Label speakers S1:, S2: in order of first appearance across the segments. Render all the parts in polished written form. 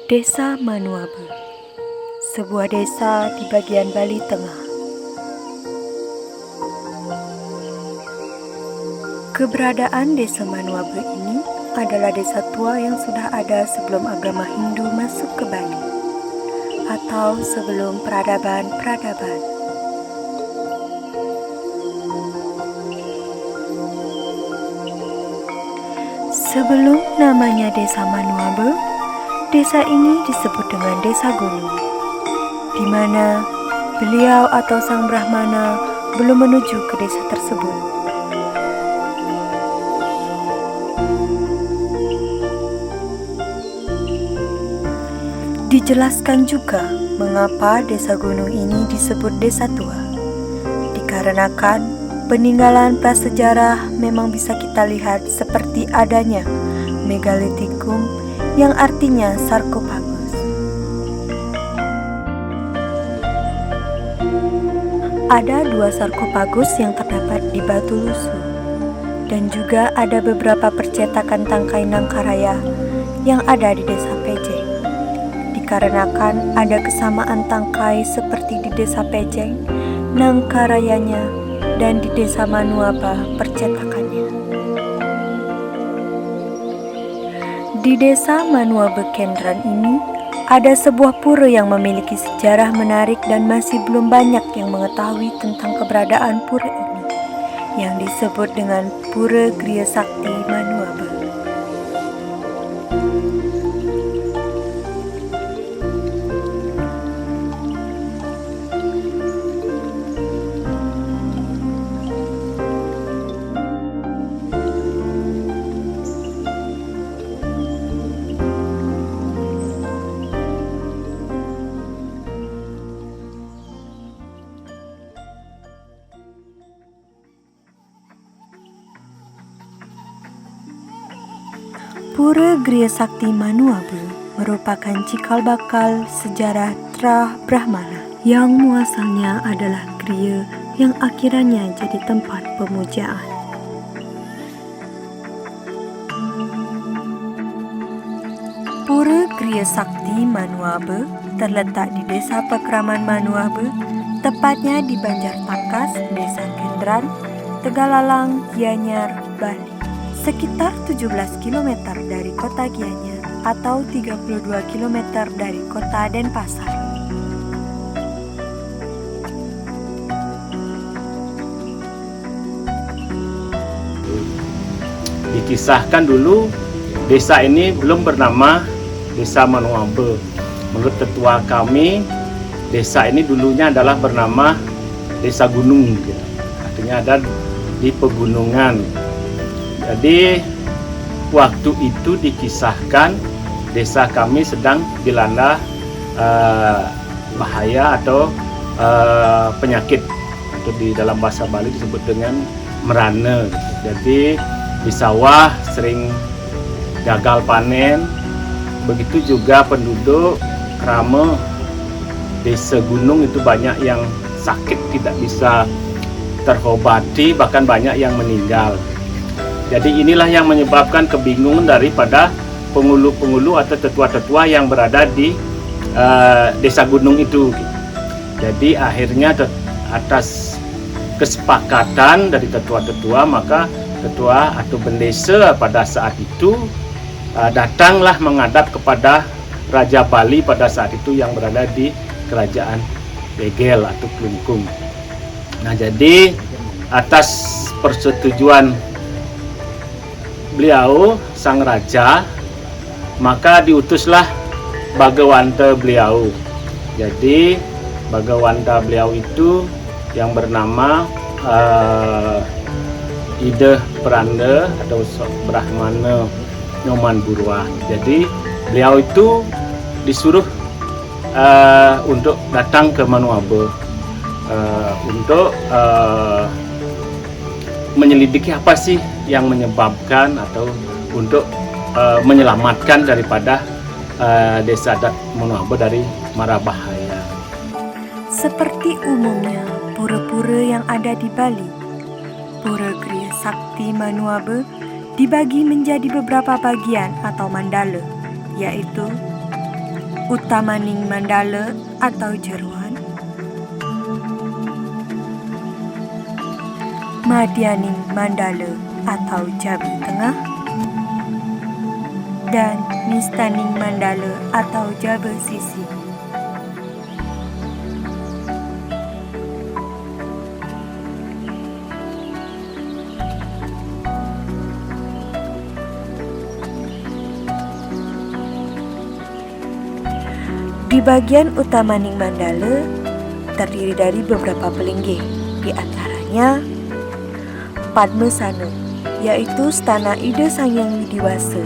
S1: Desa Manuabe, sebuah desa di bagian Bali Tengah. Keberadaan desa Manuabe ini adalah desa tua yang sudah ada sebelum agama Hindu masuk ke Bali, atau sebelum peradaban-peradaban. Sebelum namanya desa Manuabe, desa ini disebut dengan desa gunung, di mana beliau atau sang Brahmana belum menuju ke desa tersebut. Dijelaskan juga mengapa desa gunung ini disebut desa tua, dikarenakan peninggalan prasejarah memang bisa kita lihat seperti adanya megalitikum yang artinya sarkofagus. Ada 2 sarkofagus yang terdapat di Batu Lusu, dan juga ada beberapa percetakan tangkai Nangkaraya yang ada di desa Pejeng. Dikarenakan ada kesamaan tangkai seperti di desa Pejeng, Nangkarayanya, dan di desa Manuabe percetakannya. Di desa Manuabe Kendran ini ada sebuah pura yang memiliki sejarah menarik dan masih belum banyak yang mengetahui tentang keberadaan pura ini, yang disebut dengan Pura Griya Sakti Manuabe. Pura Griya Sakti Manuabe merupakan cikal bakal sejarah Tra Brahmana yang muasalnya adalah griya yang akhirnya jadi tempat pemujaan. Pura Griya Sakti Manuabe terletak di Desa Pekraman Manuabe, tepatnya di Banjar Takas, Desa Kendran, Tegalalang, Gianyar, Bali. Sekitar 17 km dari kota Gianyar atau 32 km dari kota Denpasar.
S2: Dikisahkan dulu desa ini belum bernama Desa Manuabe. Menurut tetua kami, desa ini dulunya adalah bernama Desa Gunung, artinya ada di pegunungan. Jadi waktu itu dikisahkan desa kami sedang dilanda bahaya atau penyakit, atau di dalam bahasa Bali disebut dengan merana. Jadi di sawah sering gagal panen, begitu juga penduduk Krama desa gunung itu banyak yang sakit tidak bisa terobati, bahkan banyak yang meninggal. Jadi inilah yang menyebabkan kebingungan daripada penghulu-penghulu atau tetua-tetua yang berada di desa gunung itu. Jadi akhirnya atas kesepakatan dari tetua-tetua, maka tetua atau bendesa pada saat itu datanglah menghadap kepada Raja Bali pada saat itu yang berada di kerajaan Begel atau Klungkung. Nah, jadi atas persetujuan beliau sang raja, maka diutuslah Bagawanta beliau. Jadi Bagawanta beliau itu yang bernama Ida Peranda atau Brahmana Nyoman Burwa. Jadi beliau itu disuruh untuk datang ke Manuabe untuk menyelidiki apa sih yang menyebabkan atau untuk menyelamatkan daripada desa adat Manuabe dari mara bahaya.
S1: Seperti umumnya pura-pura yang ada di Bali, Pura Griya Sakti Manuabe dibagi menjadi beberapa bagian atau mandala, yaitu Utamaning Mandala atau Jeruan, Madyaning Mandala atau Jambi Tengah, dan Nistaning Mandala atau Jaba Sisi. Di bagian Utamaning Mandala terdiri dari beberapa pelinggih, di antaranya Padmasana, yaitu stana Ida Sangyang Widiwasa,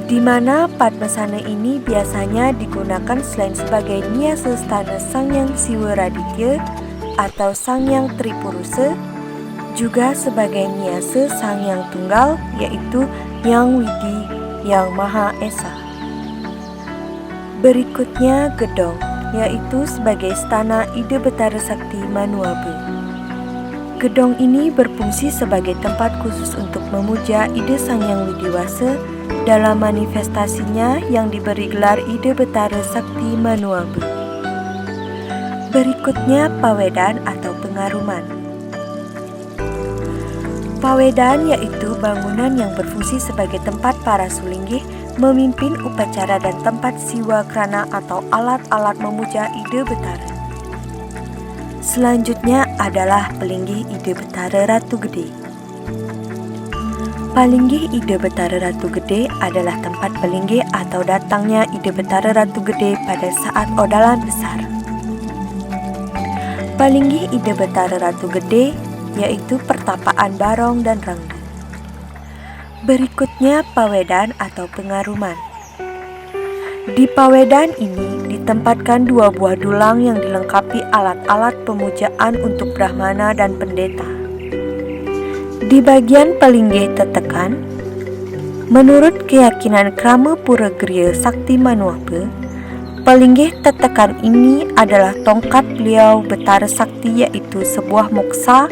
S1: di mana Padmasana ini biasanya digunakan selain sebagai niasa stana Sangyang Siwa Raditya atau Sangyang Tripurusa, juga sebagai niasa Sangyang Tunggal, yaitu Yang Widi Yang Maha Esa. Berikutnya Gedong, yaitu sebagai stana Ida Betara Sakti Manuabe. Gedong ini berfungsi sebagai tempat khusus untuk memuja Ida Sangyang Widiwasa dalam manifestasinya yang diberi gelar Ida Betara Sakti Manuabe. Berikutnya Pawedan atau Pengaruman. Pawedan yaitu bangunan yang berfungsi sebagai tempat para sulinggih memimpin upacara dan tempat siwa krana atau alat-alat memuja Ida Betara. Selanjutnya adalah Pelinggih Ida Betara Ratu Gede. Palinggih Ida Betara Ratu Gede adalah tempat pelinggih atau datangnya Ida Betara Ratu Gede pada saat odalan besar. Palinggih Ida Betara Ratu Gede yaitu pertapaan Barong dan Rangda. Berikutnya Pawedan atau Pengaruman. Di Pawedan ini ditempatkan 2 buah dulang yang dilengkapi alat-alat pemujaan untuk Brahmana dan pendeta. Di bagian Pelinggih Tetekan, menurut keyakinan Krama Pura Griya Sakti Manuabe, Pelinggih Tetekan ini adalah tongkat beliau Betara Sakti, yaitu sebuah moksa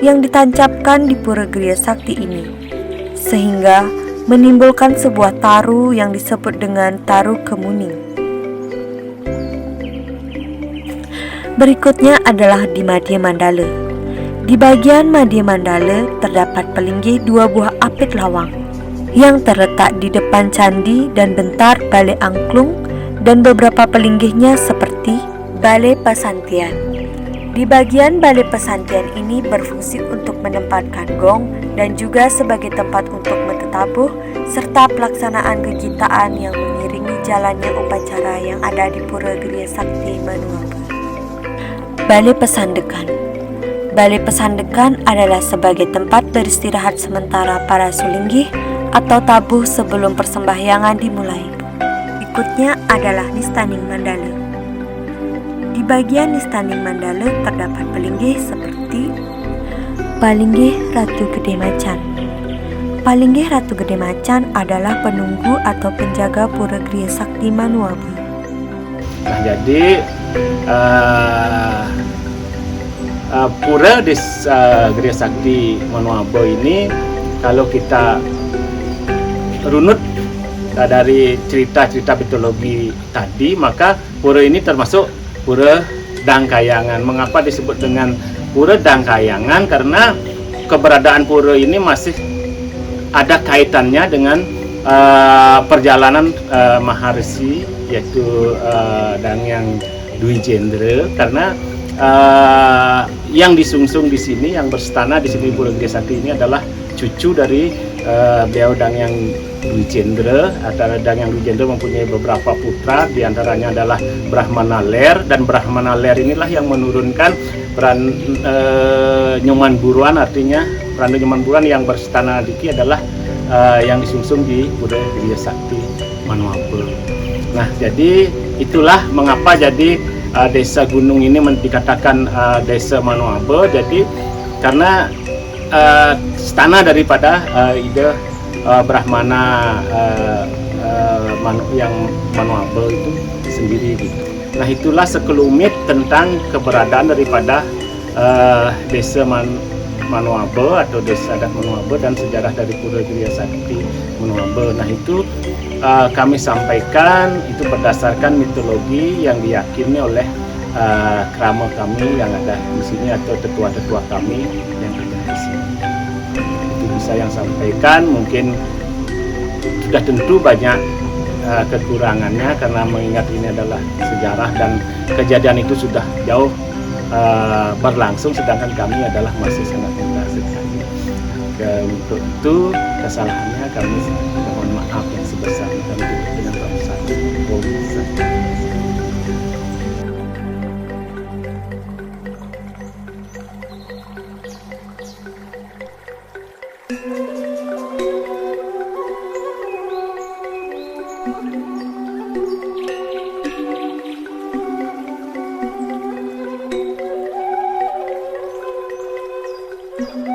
S1: yang ditancapkan di Pura Griya Sakti ini, sehingga menimbulkan sebuah taru yang disebut dengan Taru Kemuning. Berikutnya adalah di Madya Mandala. Di bagian Madya Mandala terdapat pelinggih 2 buah apit lawang yang terletak di depan candi dan bentar Balai Angklung, dan beberapa pelinggihnya seperti Balai Pasantian. Di bagian Balai Pasantian ini berfungsi untuk menempatkan gong dan juga sebagai tempat untuk mentetabuh serta pelaksanaan kegitaan yang mengiringi jalannya upacara yang ada di Pura Griya Sakti Manuabe. Balai Pesandekan. Balai Pesandekan adalah sebagai tempat beristirahat sementara para sulinggih atau tabuh sebelum persembahyangan dimulai. Berikutnya adalah Nistaning Mandala. Di bagian Nistaning Mandala terdapat pelinggih seperti Palinggih Ratu Gede Macan. Palinggih Ratu Gede Macan adalah penunggu atau penjaga Pura Griya Sakti Manuabe.
S2: Nah, jadi Pura Griya Sakti Manuabe ini, kalau kita runut dari cerita-cerita mitologi tadi, maka pura ini termasuk Pura Dangkayangan. Mengapa disebut dengan Pura Dangkayangan? Karena keberadaan pura ini masih ada kaitannya dengan perjalanan Maharsi, yaitu Dangyang Dwijendra, karena yang disungsung di sini, yang berstana di sini Pura Griya Sakti ini adalah cucu dari beliau Dangyang Dwijendra. Dangyang Dwijendra mempunyai beberapa putra, diantaranya adalah Brahmana Ler, dan Brahmana Ler inilah yang menurunkan peran Nyoman Buruan. Artinya peran Nyoman Buruan yang berstana diki adalah yang disungsung di Pura Griya Sakti Manuabe. Nah, jadi itulah mengapa jadi desa gunung ini dikatakan desa Manuabe. Jadi karena stana daripada Ida Brahmana yang Manuabe itu sendiri gitu. Nah, itulah sekelumit tentang keberadaan daripada desa Manuabe atau Desa Adat Manuabe dan sejarah dari Pura Jaya Sakti Manuabe. Nah itu kami sampaikan itu berdasarkan mitologi yang diyakini oleh kerama kami yang ada di sini atau tetua-tetua kami yang ada di sini. Itu bisa yang sampaikan, mungkin sudah tentu banyak kekurangannya karena mengingat ini adalah sejarah dan kejadian itu sudah jauh berlangsung, sedangkan kami adalah masih sangat muda sekali. Untuk itu kesalahannya kami mohon maaf yang sebesarnya kami tutup dengan satu Om.